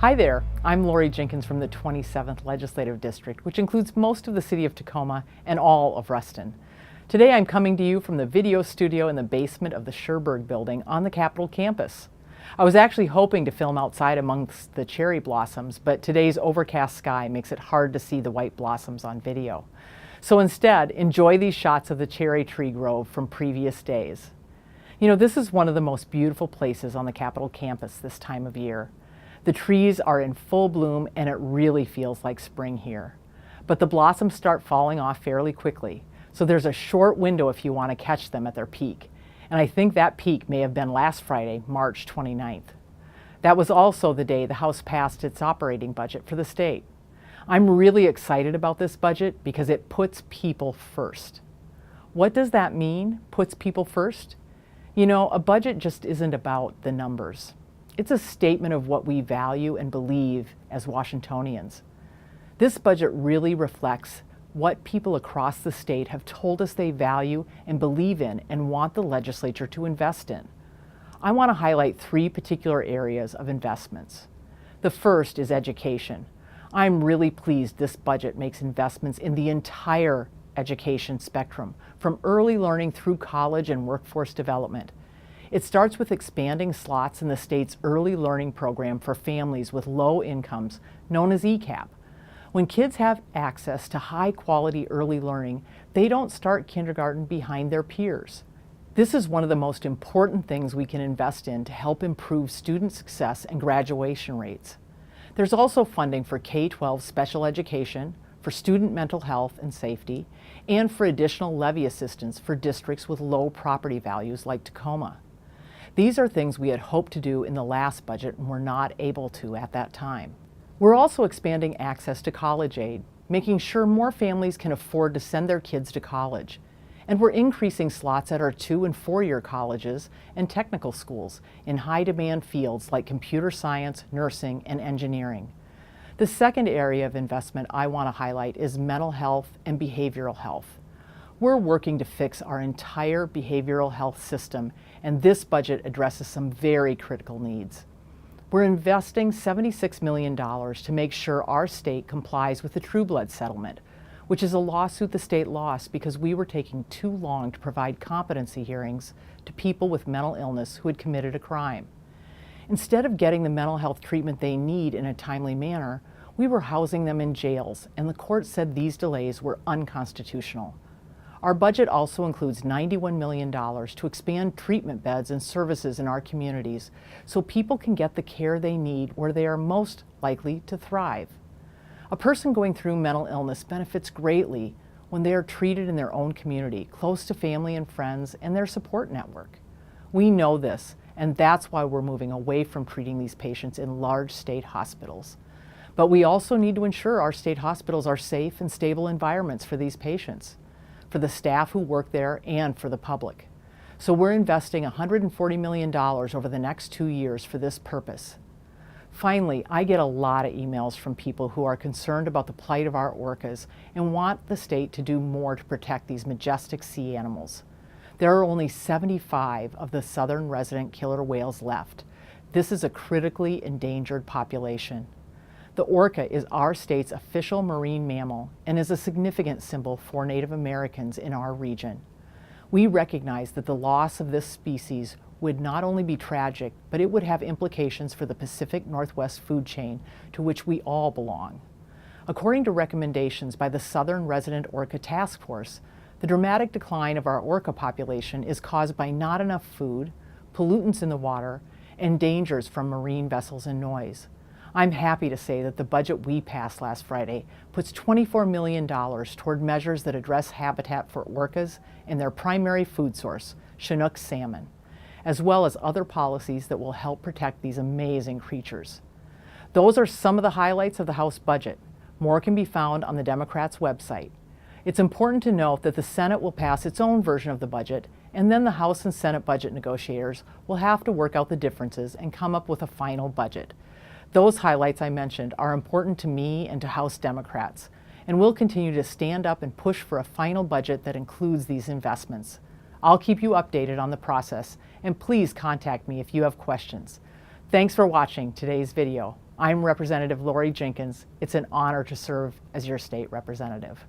Hi there, I'm Laurie Jinkins from the 27th Legislative District, which includes most of the city of Tacoma and all of Ruston. Today I'm coming to you from the video studio in the basement of the Sherberg building on the Capitol campus. I was actually hoping to film outside amongst the cherry blossoms, but today's overcast sky makes it hard to see the white blossoms on video. So instead, enjoy these shots of the cherry tree grove from previous days. You know, this is one of the most beautiful places on the Capitol campus this time of year. The trees are in full bloom and it really feels like spring here. But the blossoms start falling off fairly quickly, so there's a short window if you want to catch them at their peak. And I think that peak may have been last Friday, March 29th. That was also the day the House passed its operating budget for the state. I'm really excited about this budget because it puts people first. What does that mean, puts people first? You know, a budget just isn't about the numbers. It's a statement of what we value and believe as Washingtonians. This budget really reflects what people across the state have told us they value and believe in and want the legislature to invest in. I want to highlight three particular areas of investments. The first is education. I'm really pleased this budget makes investments in the entire education spectrum, from early learning through college and workforce development. It starts with expanding slots in the state's early learning program for families with low incomes, known as ECAP. When kids have access to high-quality early learning, they don't start kindergarten behind their peers. This is one of the most important things we can invest in to help improve student success and graduation rates. There's also funding for K-12 special education, for student mental health and safety, and for additional levy assistance for districts with low property values like Tacoma. These are things we had hoped to do in the last budget and were not able to at that time. We're also expanding access to college aid, making sure more families can afford to send their kids to college. And we're increasing slots at our 2- and 4-year colleges and technical schools in high-demand fields like computer science, nursing, and engineering. The second area of investment I want to highlight is mental health and behavioral health. We're working to fix our entire behavioral health system, and this budget addresses some very critical needs. We're investing $76 million to make sure our state complies with the True Blood settlement, which is a lawsuit the state lost because we were taking too long to provide competency hearings to people with mental illness who had committed a crime. Instead of getting the mental health treatment they need in a timely manner, we were housing them in jails, and the court said these delays were unconstitutional. Our budget also includes $91 million to expand treatment beds and services in our communities so people can get the care they need where they are most likely to thrive. A person going through mental illness benefits greatly when they are treated in their own community, close to family and friends and their support network. We know this, and that's why we're moving away from treating these patients in large state hospitals. But we also need to ensure our state hospitals are safe and stable environments for these patients, for the staff who work there, and for the public. So we're investing $140 million over the next 2 years for this purpose. Finally, I get a lot of emails from people who are concerned about the plight of our orcas and want the state to do more to protect these majestic sea animals. There are only 75 of the southern resident killer whales left. This is a critically endangered population. The orca is our state's official marine mammal and is a significant symbol for Native Americans in our region. We recognize that the loss of this species would not only be tragic, but it would have implications for the Pacific Northwest food chain to which we all belong. According to recommendations by the Southern Resident Orca Task Force, the dramatic decline of our orca population is caused by not enough food, pollutants in the water, and dangers from marine vessels and noise. I'm happy to say that the budget we passed last Friday puts $24 million toward measures that address habitat for orcas and their primary food source, Chinook salmon, as well as other policies that will help protect these amazing creatures. Those are some of the highlights of the House budget. More can be found on the Democrats' website. It's important to note that the Senate will pass its own version of the budget, and then the House and Senate budget negotiators will have to work out the differences and come up with a final budget. Those highlights I mentioned are important to me and to House Democrats, and we'll continue to stand up and push for a final budget that includes these investments. I'll keep you updated on the process, and please contact me if you have questions. Thanks for watching today's video. I'm Representative Laurie Jinkins. It's an honor to serve as your state representative.